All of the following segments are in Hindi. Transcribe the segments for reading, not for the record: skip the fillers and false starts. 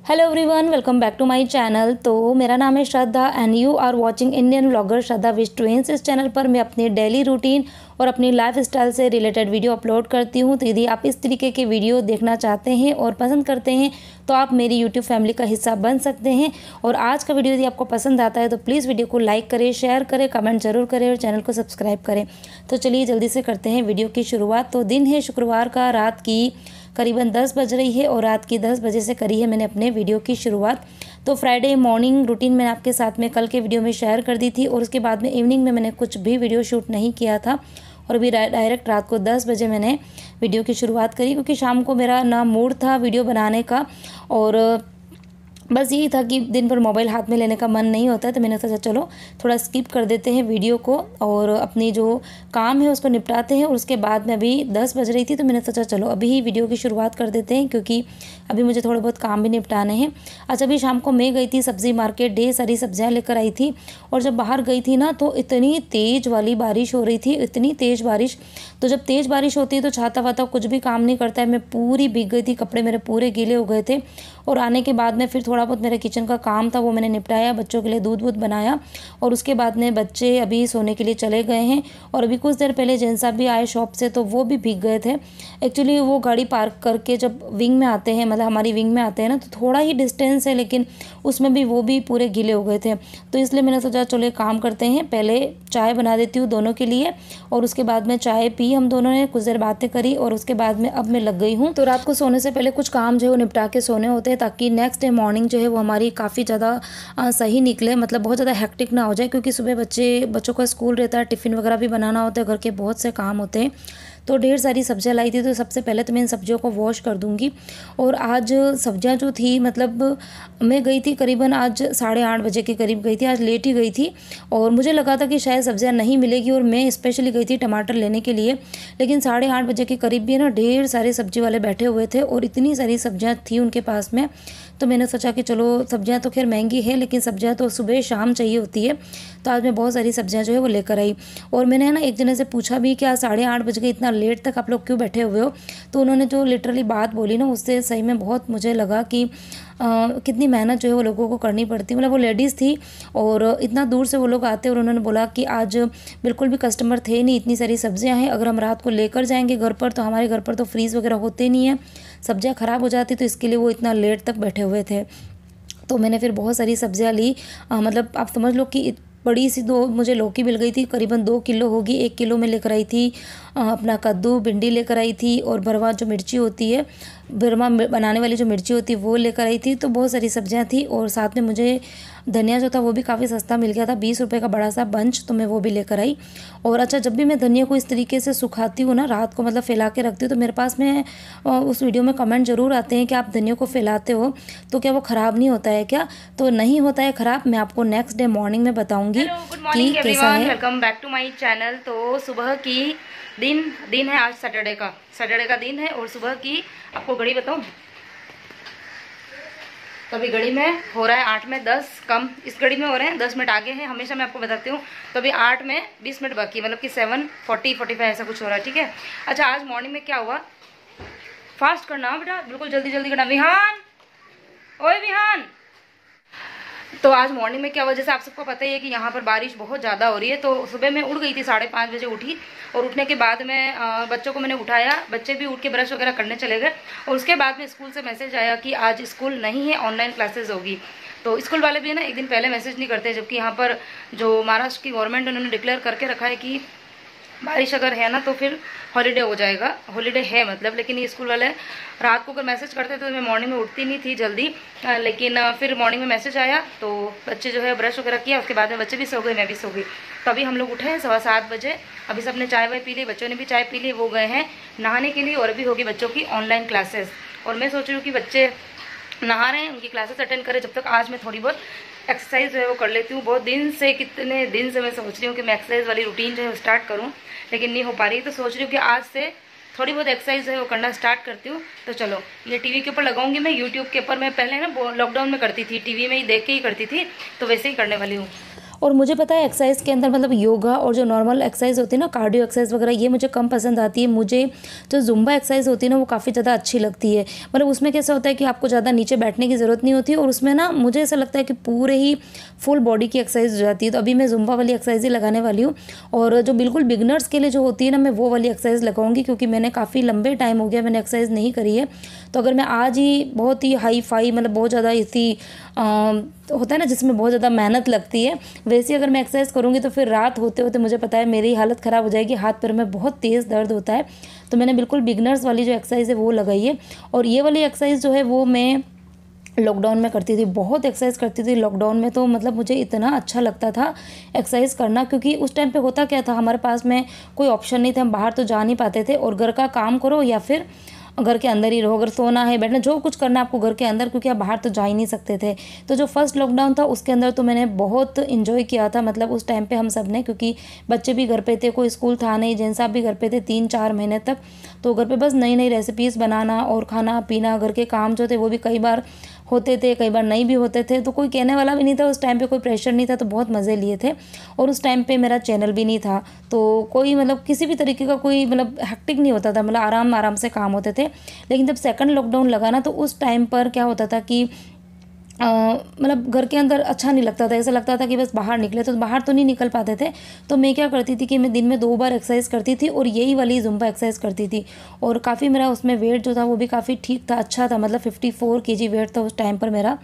Hello everyone, welcome back to my channel. तो मेरा नाम है Shraddha and you are watching Indian vlogger Shraddha with twins. इस चैनल पर मैं अपनी डेली रूटीन और अपनी लाइफ स्टाइल से रिलेटेड वीडियो अपलोड करती हूँ। तो यदि आप इस तरीके के वीडियो देखना चाहते हैं और पसंद करते हैं तो आप मेरी यूट्यूब फैमिली का हिस्सा बन सकते हैं। और आज का वीडियो यदि आपको पसंद आता है तो प्लीज़ वीडियो को लाइक करें, शेयर करें, कमेंट जरूर करें और चैनल को सब्सक्राइब करें। तो चलिए जल्दी से करते हैं वीडियो की शुरुआत। तो दिन है शुक्रवार का, रात की करीबन 10 बज रही है और रात की 10 बजे से करी है मैंने अपने वीडियो की शुरुआत। तो फ्राइडे मॉर्निंग रूटीन मैंने आपके साथ में कल के वीडियो में शेयर कर दी थी और उसके बाद में इवनिंग में मैंने कुछ भी वीडियो शूट नहीं किया था और अभी डायरेक्ट रात को 10 बजे मैंने वीडियो की शुरुआत करी, क्योंकि शाम को मेरा ना मूड था वीडियो बनाने का और बस यही था कि दिन भर मोबाइल हाथ में लेने का मन नहीं होता है। तो मैंने सोचा चलो थोड़ा स्किप कर देते हैं वीडियो को और अपनी जो काम है उसको निपटाते हैं। और उसके बाद में अभी 10 बज रही थी तो मैंने सोचा चलो अभी ही वीडियो की शुरुआत कर देते हैं, क्योंकि अभी मुझे थोड़े बहुत काम भी निपटाने हैं। अच्छा, अभी शाम को मैं गई थी सब्ज़ी मार्केट, ढेर सारी सब्जियाँ लेकर आई थी और जब बाहर गई थी ना तो इतनी तेज़ वाली बारिश हो रही थी, इतनी तेज़ बारिश। तो जब तेज़ बारिश होती है तो छाता वाता कुछ भी काम नहीं करता है। मैं पूरी भीग गई थी, कपड़े मेरे पूरे गीले हो गए थे। और आने के बाद में फिर थोड़ा बहुत मेरे किचन का काम था वो मैंने निपटाया, बच्चों के लिए दूध वूध बनाया और उसके बाद में बच्चे अभी सोने के लिए चले गए हैं। और अभी कुछ देर पहले जेंट्स साहब भी आए शॉप से तो वो भी भीग गए थे। एक्चुअली वो गाड़ी पार्क करके जब विंग में आते हैं, मतलब हमारी विंग में आते हैं ना, तो थोड़ा ही डिस्टेंस है लेकिन उसमें भी वो भी पूरे गीले हो गए थे। तो इसलिए मैंने सोचा चलो एक काम करते हैं, पहले चाय बना देती हूँ दोनों के लिए और उसके बाद में चाय पी हम दोनों ने, कुछ देर बातें करी और उसके बाद में अब मैं लग गई हूँ। तो रात को सोने से पहले कुछ काम जो है वो निपटा के सोने होते हैं ताकि नेक्स्ट डे मॉर्निंग जो है वो हमारी काफ़ी ज़्यादा सही निकले, मतलब बहुत ज़्यादा हेक्टिक ना हो जाए, क्योंकि सुबह बच्चों का स्कूल रहता है, टिफ़िन वगैरह भी बनाना होता है, घर के बहुत से काम होते हैं। तो ढेर सारी सब्जियां लाई थी तो सबसे पहले तो मैं इन सब्जियों को वॉश कर दूंगी। और आज सब्जियां जो थी, मतलब मैं गई थी करीबन आज 8:30 बजे के करीब गई थी, आज लेट ही गई थी और मुझे लगा था कि शायद सब्जियां नहीं मिलेगी और मैं स्पेशली गई थी टमाटर लेने के लिए। लेकिन 8:30 बजे के करीब भी ना ढेर सारे सब्जी वाले बैठे हुए थे और इतनी सारी सब्जियां थी उनके पास में। तो मैंने सोचा कि चलो सब्जियां तो खैर महंगी है लेकिन सब्जियां तो सुबह शाम चाहिए होती है। तो आज मैं बहुत सारी सब्जियां जो है वो लेकर आई और मैंने ना एक जने से पूछा भी कि आज 8:30 बज गए, इतना लेट तक आप लोग क्यों बैठे हुए हो। तो उन्होंने जो लिटरली बात बोली ना उससे सही में बहुत मुझे लगा कि कितनी मेहनत जो है वो लोगों को करनी पड़ती है। मतलब वो लेडीज़ थी और इतना दूर से वो लोग आते और उन्होंने बोला कि आज बिल्कुल भी कस्टमर थे नहीं, इतनी सारी सब्जियां हैं, अगर हम रात को लेकर जाएंगे घर पर तो हमारे घर पर तो फ्रीज़ वगैरह होते नहीं है, सब्जियां ख़राब हो जाती, तो इसके लिए वो इतना लेट तक बैठे हुए थे। तो मैंने फिर बहुत सारी सब्जियां ली, मतलब आप समझ लो कि बड़ी सी दो मुझे लौकी मिल गई थी, करीबन 2 किलो होगी। 1 किलो में लेकर आई थी अपना कद्दू, भिंडी लेकर आई थी और भरवा जो मिर्ची होती है, भरमा बनाने वाली जो मिर्ची होती है वो लेकर आई थी। तो बहुत सारी सब्जियां थी और साथ में मुझे धनिया जो था वो भी काफ़ी सस्ता मिल गया था, 20 रुपये का बड़ा सा बंच, तो मैं वो भी लेकर आई। और अच्छा, जब भी मैं धनिया को इस तरीके से सुखाती हूँ ना, रात को मतलब फैला के रखती हूँ, तो मेरे पास में उस वीडियो में कमेंट जरूर आते हैं कि आप धनिया को फैलाते हो तो क्या वो ख़राब नहीं होता है क्या। तो नहीं होता है ख़राब, मैं आपको नेक्स्ट डे मॉर्निंग में बताऊँगी कि कैसा है। Welcome back to my channel. तो सुबह की दिन है, आज सैटरडे का दिन है और सुबह की आपको घड़ी बताऊं तो अभी घड़ी में हो रहा है 8 में 10 कम, इस घड़ी में हो रहे हैं 10 मिनट आगे हैं, हमेशा मैं आपको बताती हूँ। तो अभी 8 में 20 मिनट बाकी, मतलब कि 7:40-45 ऐसा कुछ हो रहा है, ठीक है। अच्छा, आज मॉर्निंग में क्या हुआ, फास्ट करना बेटा, बिल्कुल जल्दी जल्दी करना। विहान, ओए विहान। तो आज मॉर्निंग में क्या हुआ, जैसे आप सबको पता ही है कि यहाँ पर बारिश बहुत ज़्यादा हो रही है। तो सुबह मैं उठ गई थी, 5:30 बजे उठी और उठने के बाद में बच्चों को मैंने उठाया, बच्चे भी उठ के ब्रश वगैरह करने चले गए। और उसके बाद में स्कूल से मैसेज आया कि आज स्कूल नहीं है, ऑनलाइन क्लासेस होगी। तो स्कूल वाले भी है ना एक दिन पहले मैसेज नहीं करते, जबकि यहाँ पर जो महाराष्ट्र की गवर्नमेंट उन्होंने डिक्लेयर करके रखा है कि बारिश अगर है ना तो फिर हॉलीडे हो जाएगा, हॉलीडे है मतलब। लेकिन ये स्कूल वाले रात को अगर मैसेज करते तो मैं मॉर्निंग में उठती नहीं थी जल्दी, लेकिन फिर मॉर्निंग में मैसेज आया तो बच्चे जो है ब्रश वगैरह किया, उसके बाद में बच्चे भी सो गए, मैं भी सो गई। तो अभी हम लोग उठे हैं 7:15 बजे, अभी सबने चाय वाय पी ली, बच्चों ने भी चाय पी ली, वो गए हैं नहाने के लिए और अभी होगी बच्चों की ऑनलाइन क्लासेस। और मैं सोच रही हूँ कि बच्चे नहा रहे हैं, उनकी क्लासेस अटेंड करें, जब तक आज मैं थोड़ी बहुत एक्सरसाइज जो है वो कर लेती हूँ। बहुत दिन से, कितने दिन से मैं सोच रही हूँ कि मैं एक्सरसाइज वाली रूटीन जो है स्टार्ट करूँ, लेकिन नहीं हो पा रही। तो सोच रही हूँ कि आज से थोड़ी बहुत एक्सरसाइज जो है वो करना स्टार्ट करती हूँ। तो चलो ये टीवी के ऊपर लगाऊंगी मैं, यूट्यूब के ऊपर मैं पहले ना लॉकडाउन में करती थी, टीवी में ही देख के ही करती थी, तो वैसे ही करने वाली हूँ। और मुझे पता है एक्सरसाइज के अंदर मतलब योगा और जो नॉर्मल एक्सरसाइज होती है ना, कार्डियो एक्सरसाइज वगैरह, ये मुझे कम पसंद आती है। मुझे जो जुम्बा एक्सरसाइज होती है ना वो काफ़ी ज़्यादा अच्छी लगती है। मतलब उसमें कैसा होता है कि आपको ज़्यादा नीचे बैठने की ज़रूरत नहीं होती और उसमें ना मुझे ऐसा लगता है कि पूरे ही फुल बॉडी की एक्सरसाइज हो जाती है। तो अभी मैं जुम्बा वाली एक्सरसाइज ही लगाने वाली हूँ और जो बिल्कुल बिगनर्स के लिए जो होती है ना, मैं वो वाली एक्सरसाइज लगाऊंगी क्योंकि मैंने काफ़ी लंबे टाइम हो गया मैंने एक्सरसाइज नहीं करी है। तो अगर मैं आज ही बहुत ही हाई फाई मतलब बहुत ज़्यादा इसी होता है ना जिसमें बहुत ज़्यादा मेहनत लगती है, वैसे अगर मैं एक्सरसाइज करूँगी तो फिर रात होते होते मुझे पता है मेरी हालत ख़राब हो जाएगी, हाथ पैर में बहुत तेज़ दर्द होता है। तो मैंने बिल्कुल बिगनर्स वाली जो एक्सरसाइज है वो लगाई है। और ये वाली एक्सरसाइज जो है वो मैं लॉकडाउन में करती थी, बहुत एक्सरसाइज करती थी लॉकडाउन में। तो मतलब मुझे इतना अच्छा लगता था एक्सरसाइज करना, क्योंकि उस टाइम पे होता क्या था, हमारे पास में कोई ऑप्शन नहीं था, हम बाहर तो जा नहीं पाते थे और घर का काम करो या फिर घर के अंदर ही रहो, अगर सोना है बैठना जो कुछ करना है आपको घर के अंदर, क्योंकि आप बाहर तो जा ही नहीं सकते थे। तो जो फर्स्ट लॉकडाउन था उसके अंदर तो मैंने बहुत इन्जॉय किया था, मतलब उस टाइम पे हम सब ने, क्योंकि बच्चे भी घर पे थे, कोई स्कूल था नहीं, जेंट्स साहब भी घर पे थे 3-4 महीने तक। तो घर पे बस नई नई रेसिपीज़ बनाना और खाना पीना, घर के काम जो थे वो भी कई बार होते थे, कई बार नहीं भी होते थे। तो कोई कहने वाला भी नहीं था उस टाइम पे, कोई प्रेशर नहीं था, तो बहुत मज़े लिए थे। और उस टाइम पे मेरा चैनल भी नहीं था, तो कोई मतलब किसी भी तरीके का कोई मतलब हेक्टिक नहीं होता था, मतलब आराम आराम से काम होते थे। लेकिन जब सेकंड लॉकडाउन लगा ना, तो उस टाइम पर क्या होता था कि मतलब घर के अंदर अच्छा नहीं लगता था, ऐसा लगता था कि बस बाहर निकले, तो बाहर तो नहीं निकल पाते थे। तो मैं क्या करती थी कि मैं दिन में 2 बार एक्सरसाइज करती थी और यही वाली जुम्बा एक्सरसाइज करती थी। और काफ़ी मेरा उसमें वेट जो था वो भी काफ़ी ठीक था, अच्छा था, मतलब 54 kg वेट था उस टाइम पर मेरा।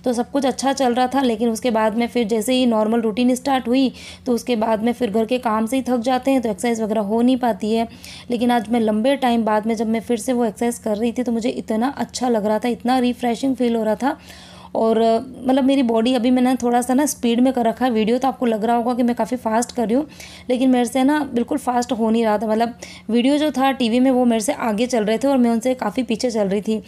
तो सब कुछ अच्छा चल रहा था। लेकिन उसके बाद में फिर जैसे ही नॉर्मल रूटीन स्टार्ट हुई, तो उसके बाद में फिर घर के काम से ही थक जाते हैं, तो एक्सरसाइज वगैरह हो नहीं पाती है। लेकिन आज मैं लंबे टाइम बाद में जब मैं फिर से वो एक्सरसाइज कर रही थी, तो मुझे इतना अच्छा लग रहा था, इतना रिफ्रेशिंग फील हो रहा था। और मतलब मेरी बॉडी अभी मैंने थोड़ा सा ना स्पीड में कर रखा है। वीडियो तो आपको लग रहा होगा कि मैं काफ़ी फास्ट कर रही हूँ, लेकिन मेरे से ना बिल्कुल फास्ट हो नहीं रहा था। मतलब वीडियो जो था टीवी में वो मेरे से आगे चल रहे थे और मैं उनसे काफ़ी पीछे चल रही थी।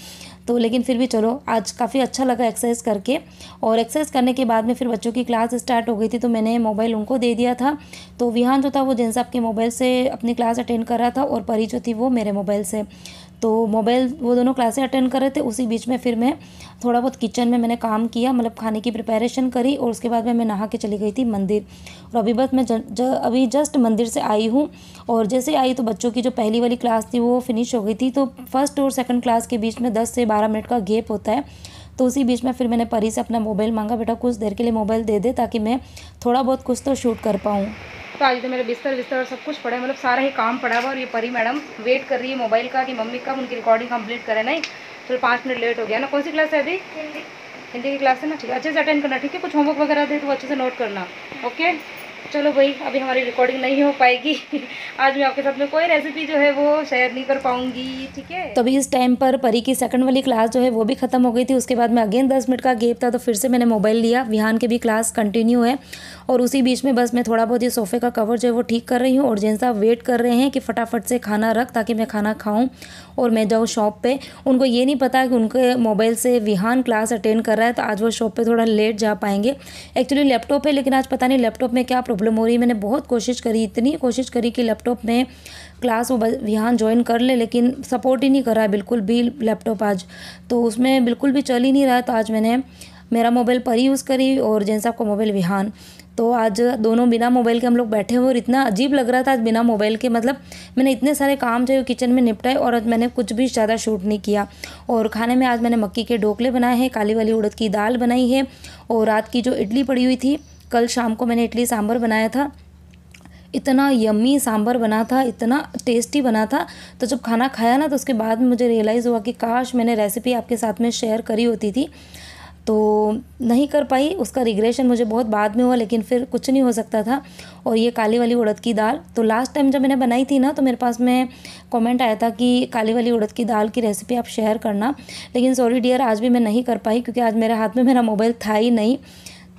तो लेकिन फिर भी चलो आज काफ़ी अच्छा लगा एक्सरसाइज करके। और एक्सरसाइज करने के बाद में फिर बच्चों की क्लास स्टार्ट हो गई थी, तो मैंने मोबाइल उनको दे दिया था। तो विहान जो था वो जेंस साहब के मोबाइल से अपनी क्लास अटेंड कर रहा था और परी जो थी वो मेरे मोबाइल से। तो मोबाइल वो दोनों क्लासें अटेंड कर रहे थे। उसी बीच में फिर मैं थोड़ा बहुत किचन में मैंने काम किया, मतलब खाने की प्रिपरेशन करी और उसके बाद में मैं नहा के चली गई थी मंदिर। और अभी बस मैं अभी जस्ट मंदिर से आई हूँ। और जैसे आई तो बच्चों की जो पहली वाली क्लास थी वो फिनिश हो गई थी। तो फर्स्ट और सेकंड क्लास के बीच में 10 से 12 मिनट का गैप होता है। तो उसी बीच में फिर मैंने परी से अपना मोबाइल मांगा, बेटा कुछ देर के लिए मोबाइल दे दे ताकि मैं थोड़ा बहुत कुछ तो शूट कर पाऊँ। तो आज तो मेरे बिस्तर और सब कुछ पड़ा है, मतलब सारा ही काम पड़ा हुआ। और ये परी मैडम वेट कर रही है मोबाइल का कि मम्मी कब उनकी रिकॉर्डिंग कंप्लीट करें। नहीं चलो 5 मिनट लेट हो गया ना। कौन सी क्लास है अभी? हिंदी की क्लास है ना, ठीक है, अच्छे से अटेंड करना, ठीक है। कुछ होमवर्क वगैरह दे तो अच्छे से नोट करना, ओके। चलो भाई अभी हमारी रिकॉर्डिंग नहीं हो पाएगी आज मैं आपके साथ में कोई रेसिपी जो है वो शेयर नहीं कर पाऊंगी, ठीक है। तो अभी इस टाइम पर परी की सेकंड वाली क्लास जो है वो भी ख़त्म हो गई थी। उसके बाद में अगेन 10 मिनट का गैप था, तो फिर से मैंने मोबाइल लिया। विहान की भी क्लास कंटिन्यू है और उसी बीच में बस मैं थोड़ा बहुत ये सोफ़े का कवर जो है वो ठीक कर रही हूँ। और जेंट्स साहब वेट कर रहे हैं कि फटाफट से खाना रख ताकि मैं खाना खाऊँ और मैं जाऊँ शॉप पे। उनको ये नहीं पता कि उनके मोबाइल से विहान क्लास अटेंड कर रहा है, तो आज वो शॉप पे थोड़ा लेट जा पाएंगे। एक्चुअली लैपटॉप है, लेकिन आज पता नहीं लैपटॉप में क्या प्रॉब्लम हो रही है। मैंने बहुत कोशिश करी, इतनी कोशिश करी कि लैपटॉप में क्लास वो विहान ज्वाइन कर ले, लेकिन सपोर्ट ही नहीं कर रहा है बिल्कुल भी लैपटॉप आज। तो उसमें बिल्कुल भी चल ही नहीं रहा है। तो आज मैंने मेरा मोबाइल परी यूज़ करी और जेंट्स साहब का मोबाइल विहान। तो आज दोनों बिना मोबाइल के हम लोग बैठे हुए और इतना अजीब लग रहा था आज बिना मोबाइल के। मतलब मैंने इतने सारे काम जो किचन में निपटाए और आज मैंने कुछ भी ज़्यादा शूट नहीं किया। और खाने में आज मैंने मक्की के ढोकले बनाए हैं, काली वाली उड़द की दाल बनाई है और रात की जो इडली पड़ी हुई थी, कल शाम को मैंने इडली सांभर बनाया था। इतना यम्मी सांभर बना था, इतना टेस्टी बना था। तो जब खाना खाया ना तो उसके बाद में मुझे रियलाइज़ हुआ कि काश मैंने रेसिपी आपके साथ में शेयर करी होती थी, तो नहीं कर पाई। उसका रिग्रेशन मुझे बहुत बाद में हुआ, लेकिन फिर कुछ नहीं हो सकता था। और ये काली वाली उड़द की दाल तो लास्ट टाइम जब मैंने बनाई थी ना, तो मेरे पास में कमेंट आया था कि काली वाली उड़द की दाल की रेसिपी आप शेयर करना, लेकिन सॉरी डियर आज भी मैं नहीं कर पाई क्योंकि आज मेरे हाथ में मेरा मोबाइल था ही नहीं।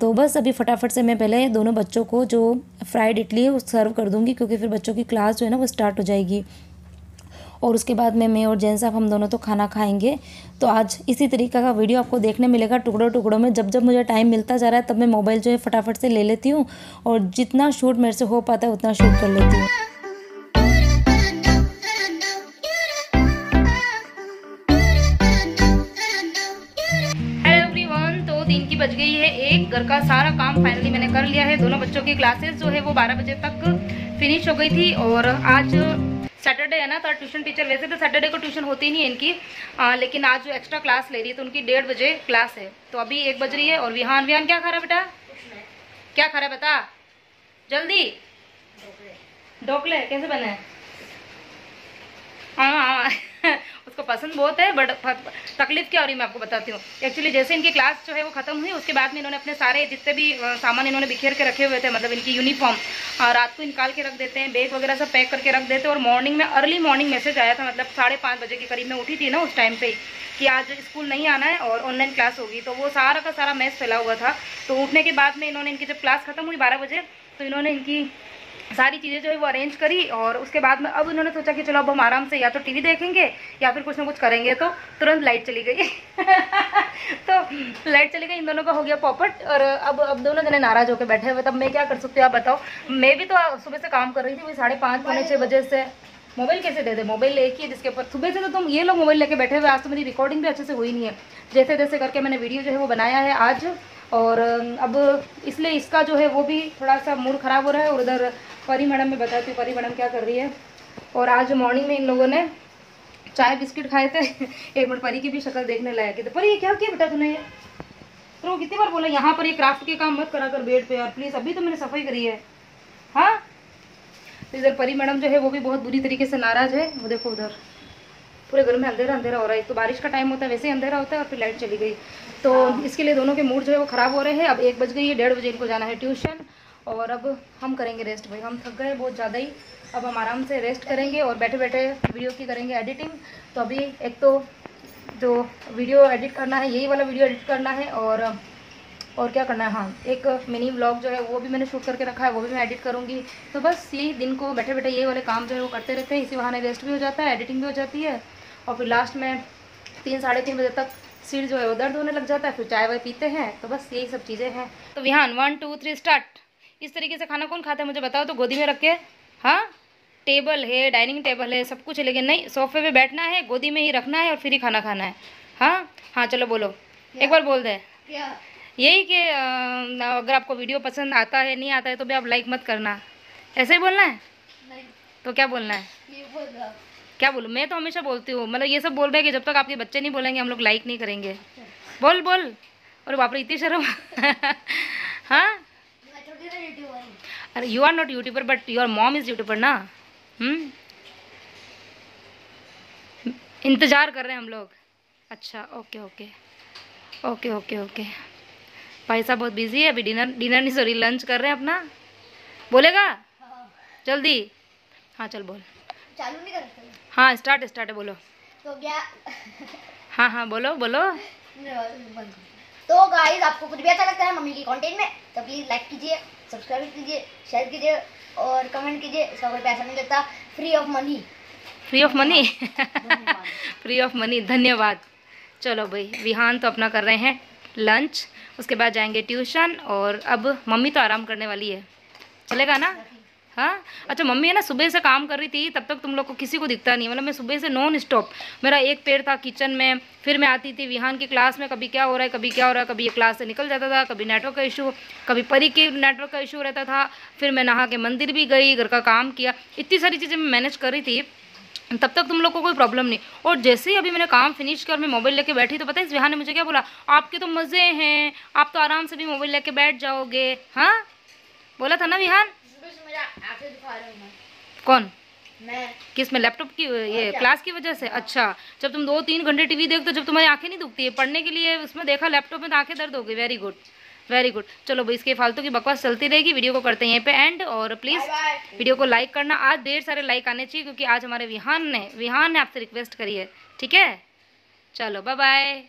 तो बस अभी फटाफट से मैं पहले दोनों बच्चों को जो फ्राइड इडली है वो सर्व कर दूँगी, क्योंकि फिर बच्चों की क्लास जो है ना वो स्टार्ट हो जाएगी। और उसके बाद में मैं और जेंट्स साहब हम दोनों तो खाना खाएंगे। तो आज इसी तरीके का वीडियो आपको देखने मिलेगा टुकड़ों टुकड़ों में। जब जब मुझे टाइम मिलता जा रहा है तब मैं मोबाइल जो है फटाफट से ले लेती हूँ और जितना शूट मेरे से हो पाता है उतना शूट कर लेती हूँ। बज गई है 1, घर का सारा काम फाइनली मैंने कर लिया है। दोनों बच्चों की क्लासेस जो है वो 12 बजे तक फिनिश हो गई थी। और आज सैटरडे है ना, तो ट्यूशन टीचर, वैसे तो सैटरडे को ट्यूशन होती नहीं है इनकी, लेकिन आज जो एक्स्ट्रा क्लास ले रही है तो उनकी 1:30 बजे क्लास है। तो अभी 1 बज रही है। और विहान क्या खा रहा है बेटा? क्या खा रहा है बता जल्दी। ढोकले कैसे बने हैं? हाँ उसको पसंद बहुत है, बट तकलीफ क्या हो रही है मैं आपको बताती हूँ। एक्चुअली जैसे इनकी क्लास जो है वो खत्म हुई, उसके बाद में इन्होंने अपने सारे जितने भी सामान इन्होंने बिखेर के रखे हुए थे, मतलब इनकी यूनिफॉर्म रात को निकाल के रख देते हैं, बैग वगैरह सब पैक करके रख देते हैं। और मॉर्निंग में अर्ली मॉर्निंग मैसेज आया था, मतलब 5:30 बजे के करीब में उठी थी ना उस टाइम पे, कि आज स्कूल नहीं आना है और ऑनलाइन क्लास होगी। तो वो सारा का सारा मैसेज फैला हुआ था। तो उठने के बाद में इन्होंने, इनकी जब क्लास खत्म हुई 12 बजे, तो इन्होंने इनकी सारी चीज़ें जो है वो अरेंज करी। और उसके बाद में अब इन्होंने सोचा कि चलो अब हम आराम से या तो टीवी देखेंगे या फिर कुछ ना कुछ करेंगे। तो तुरंत लाइट चली गई तो लाइट चली गई, इन दोनों का हो गया पॉपट। और अब दोनों जने नाराज होकर बैठे हुए। तब मैं क्या कर सकती हूँ आप बताओ? मैं भी तो सुबह से काम कर रही थी, वही 5:30 पौने 6 बजे से। मोबाइल कैसे दे दे? मोबाइल एक ही है जिसके ऊपर सुबह से तो तुम ये लोग मोबाइल लेके बैठे हुए। आज तो मेरी रिकॉर्डिंग भी अच्छे से हुई नहीं है, जैसे जैसे करके मैंने वीडियो जो है वो बनाया है आज। और अब इसलिए इसका जो है वो भी थोड़ा सा मूड ख़राब हो रहा है। और उधर परी मैडम में बताती हूँ परी मैडम क्या कर रही है। और आज मॉर्निंग में इन लोगों ने चाय बिस्किट खाए थे। एक मिनट, परी की भी शक्ल देखने लायक है। परी ये क्या किया बेटा तूने? ये तो कितनी बार बोला यहाँ पर ये क्राफ्ट के काम मत करा कर बेड पे यार प्लीज़, अभी तो मैंने सफाई करी है। हाँ, तो इधर परी मैडम जो है वो भी बहुत बुरी तरीके से नाराज है। वो देखो उधर पूरे घर में अंधेरा अंधेरा हो रहा है। तो बारिश का टाइम होता है, वैसे ही अंधेरा होता है, और फिर लाइट चली गई। तो इसके लिए दोनों के मूड जो है वो ख़राब हो रहे हैं। अब 1 बज गई है, 1:30 बजे इनको जाना है ट्यूशन। और अब हम करेंगे रेस्ट। भाई हम थक गए बहुत ज़्यादा ही, अब हम आराम से रेस्ट करेंगे और बैठे बैठे वीडियो की करेंगे एडिटिंग। तो अभी एक तो जो वीडियो एडिट करना है, यही वाला वीडियो एडिट करना है। और क्या करना है, हाँ एक मिनी व्लॉग जो है वो भी मैंने शूट करके रखा है, वो भी मैं एडिट करूँगी। तो बस यही दिन को बैठे बैठे ये वाले काम जो है वो करते रहते हैं। इसी बहाने रेस्ट भी हो जाता है, एडिटिंग भी हो जाती है। और फिर लास्ट में 3 साढ़े 3 बजे तक सिर जो है वो दर्द होने लग जाता है। फिर चाय वाय पीते हैं। तो बस यही सब चीज़ें हैं। तो विहान 1 2 3 स्टार्ट। इस तरीके से खाना कौन खाता है मुझे बताओ तो? गोदी में रख के। हाँ, टेबल है, डाइनिंग टेबल है, सब कुछ है, लेकिन नहीं, सोफे पे बैठना है, गोदी में ही रखना है और फिर ही खाना खाना है। हाँ हाँ, चलो बोलो, एक बार बोल दे। यही कि अगर आपको वीडियो पसंद आता है, नहीं आता है तो भी आप लाइक मत करना, ऐसे ही बोलना है? नहीं तो क्या बोलना है? क्या बोलूँ? मैं तो हमेशा बोलती हूँ, मतलब ये सब बोल रहे हैं कि जब तक आपके बच्चे नहीं बोलेंगे हम लोग लाइक नहीं करेंगे। बोल बोल। अरे बाप रे, इतनी शर्म। हाँ, अरे you are not YouTuber but your mom is YouTuber ना। इंतज़ार कर रहे हैं हम लोग। अच्छा, okay okay okay okay okay. भाई साहब बहुत बिजी है, अभी डिनर नहीं सॉरी लंच कर रहे हैं अपना। बोलेगा जल्दी? हाँ चल बोल। चालू नहीं कर सकते? हाँ स्टार्ट है, बोलो। तो क्या? हाँ हाँ बोलो बोलो। तो गाइस, आपको कुछ भी अच्छा लगता है मम्मी की कंटेंट में तो प्लीज़ लाइक कीजिए, सब्सक्राइब कीजिए, शेयर कीजिए और कमेंट कीजिए। इसका कोई पैसा नहीं लगता, free of money. Free of money? Free of money, धन्यवाद। चलो भाई, विहान तो अपना कर रहे हैं लंच, उसके बाद जाएंगे ट्यूशन। और अब मम्मी तो आराम करने वाली है, चलेगा ना? हाँ अच्छा, मम्मी है ना सुबह से काम कर रही थी, तब तक तुम लोग को किसी को दिखता नहीं, मतलब मैं सुबह से नॉन स्टॉप, मेरा एक पैर था किचन में, फिर मैं आती थी विहान की क्लास में, कभी क्या हो रहा है कभी क्या हो रहा है, कभी ये क्लास से निकल जाता था, कभी नेटवर्क का इशू, कभी परी के नेटवर्क का इशू रहता था, फिर मैं नहा के मंदिर भी गई, घर का काम किया, इतनी सारी चीज़ें मैं मैनेज कर रही थी, तब तक तुम लोग को कोई प्रॉब्लम नहीं। और जैसे ही अभी मैंने काम फिनिश किया और मैं मोबाइल लेके बैठी, तो पता है इस विहान ने मुझे क्या बोला? आपके तो मज़े हैं, आप तो आराम से भी मोबाइल लेके बैठ जाओगे। हाँ बोला था ना विहान? कौन? मैं। किस में? लैपटॉप की ये क्लास की वजह से? अच्छा, जब तुम 2-3 घंटे टीवी देखते हो, जब तुम्हारी आंखें नहीं दुखती है पढ़ने के लिए, उसमें देखा लैपटॉप में तो आंखें दर्द हो गई। Very good very good. चलो भाई, इसके फालतू की बकवास चलती रहेगी, वीडियो को करते हैं यहीं पे एंड। और प्लीज़ वीडियो को लाइक करना, आज ढेर सारे लाइक आने चाहिए, क्योंकि आज हमारे विहान ने आपसे रिक्वेस्ट करी है, ठीक है? चलो बाय बाय।